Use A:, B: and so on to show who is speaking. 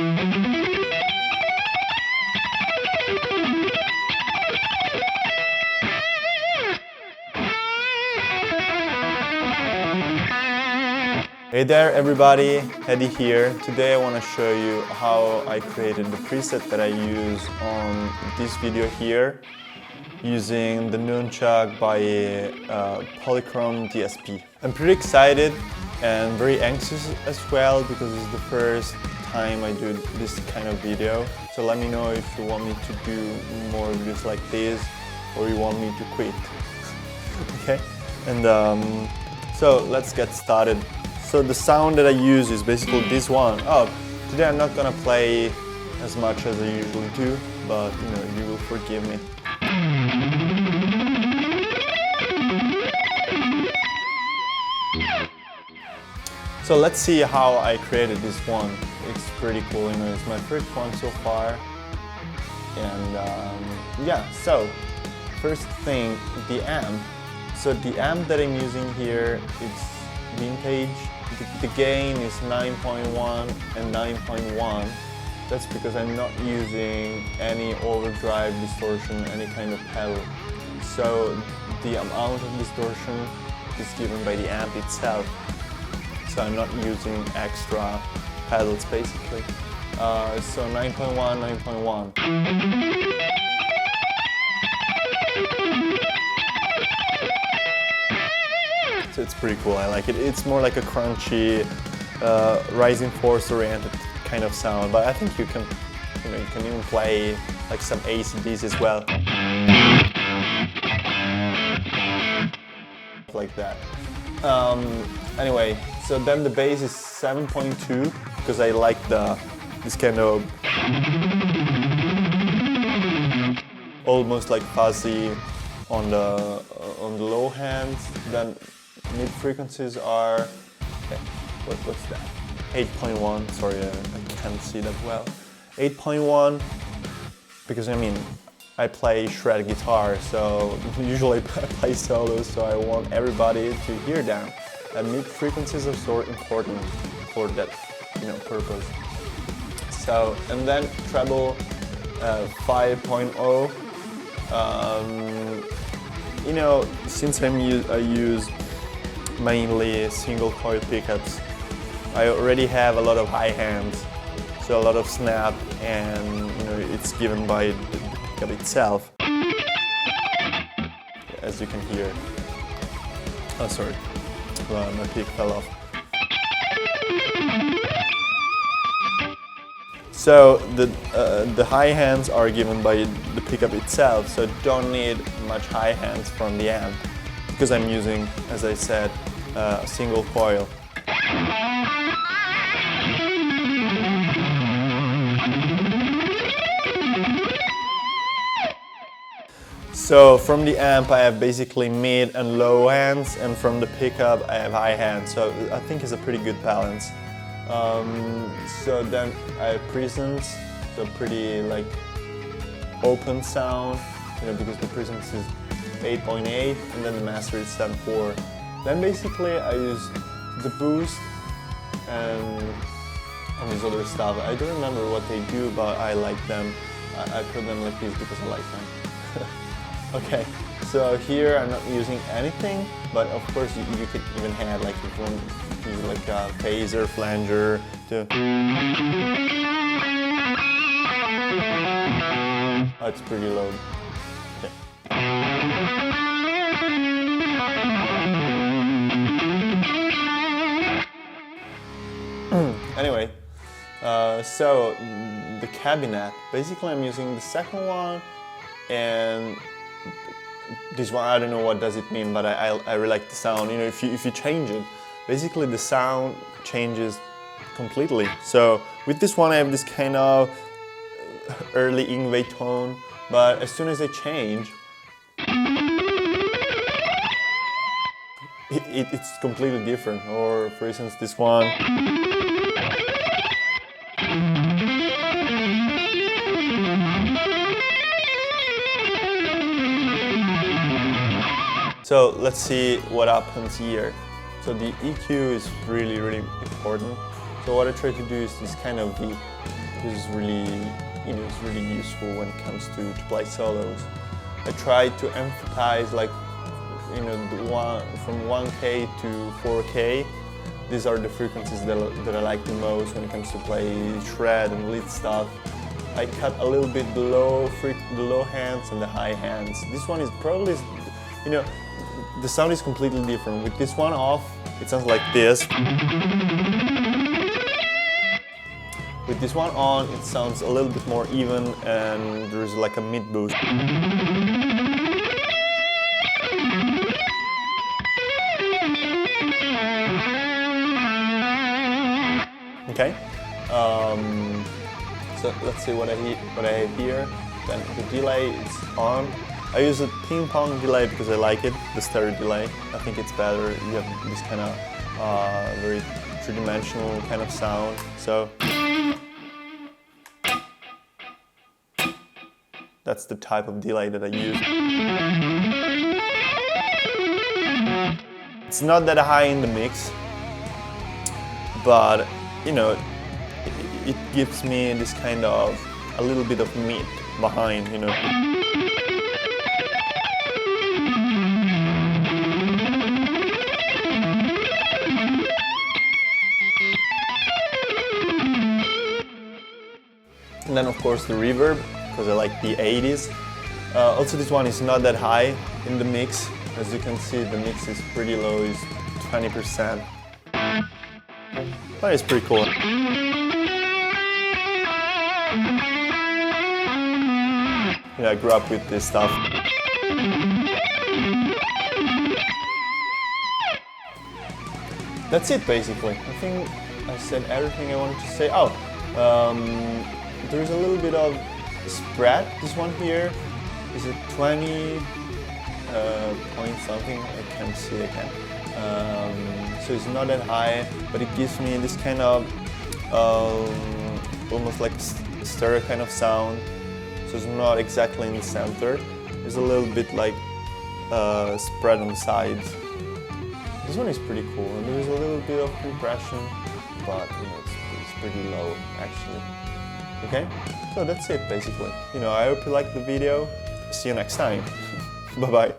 A: Hey there everybody, Eddie here. Today I want to show you how I created the preset that I use on this video here using the Nunchuck by Polychrome DSP. I'm pretty excited and very anxious as well because it's the first time I do this kind of video. So let me know if you want me to do more videos like this or you want me to quit. Okay? And so let's get started. So the sound that I use is basically this one. Oh, today I'm not gonna play as much as I usually do, but you know, you will forgive me. So let's see how I created this one. It's pretty cool, you know, it's my first one so far. And yeah, so first thing, the amp. So the amp that I'm using here, it's vintage. The gain is 9.1 and 9.1. That's because I'm not using any overdrive, distortion, any kind of pedal. So the amount of distortion is given by the amp itself. So I'm not using extra pedals basically. So 9.1, 9.1. So it's pretty cool, I like it. It's more like a crunchy, rising force oriented kind of sound, but I think you can even play like some ACDs as well. Like that. Anyway, so then the bass is 7.2 because I like this kind of almost like fuzzy on the low hands. Then mid frequencies are, okay, what's that? 8.1, sorry, I can't see that well. 8.1, because I mean, I play shred guitar, so usually I play solos, so I want everybody to hear them. And mid frequencies are so important for that, you know, purpose. So, and then treble 5.0. You know, since I use mainly single coil pickups, I already have a lot of high hands, so a lot of snap, and you know, it's given by the pickup itself, as you can hear. Oh, sorry, my pick fell off. So the high hands are given by the pickup itself, so don't need much high hands from the amp, because I'm using, as I said, a single coil. So from the amp I have basically mid and low hands, and from the pickup I have high hands, so I think it's a pretty good balance. So then I have presence, so pretty like open sound, you know, because the presence is 8.8 and then the master is 7.4. Then basically I use the boost and these other stuff. I don't remember what they do, but I like them. I put them like this because I like them. Okay, so here I'm not using anything, but of course you could even have, like, if you want to use like a phaser, flanger to... Oh, it's pretty low. Okay. Anyway, so the cabinet, basically I'm using the second one, and this one, I don't know what does it mean, but I really like the sound. You know, if you change it, basically the sound changes completely. So with this one I have this kind of early Ingve tone, but as soon as I change, it's completely different. Or for instance this one. So let's see what happens here. So the EQ is really important. So what I try to do is this kind of V because it's really, it's really useful when it comes to play solos. I try to emphasize like, from 1K to 4K. These are the frequencies that I like the most when it comes to play shred and lead stuff. I cut a little bit the low hands and the high hands. This one is probably, the sound is completely different. With this one off, it sounds like this. With this one on, it sounds a little bit more even and there is like a mid boost. Okay, so let's see what I have here. Then the delay is on. I use a ping pong delay because I like it, the stereo delay. I think it's better. You have this kind of very three-dimensional kind of sound. So that's the type of delay that I use. It's not that high in the mix, but it gives me this kind of a little bit of meat behind, And then of course the reverb, because I like the 80s. Also this one is not that high in the mix. As you can see, the mix is pretty low, it's 20%. But it's pretty cool. I grew up with this stuff. That's it basically. I think I said everything I wanted to say. There's a little bit of spread. This one here is a 20 point something. I can't see it again. So it's not that high, but it gives me this kind of almost like stereo kind of sound. So it's not exactly in the center. There's a little bit like spread on the sides. This one is pretty cool, and there's a little bit of compression, but it's pretty low actually. Okay, so that's it basically. I hope you liked the video. See you next time. Bye bye.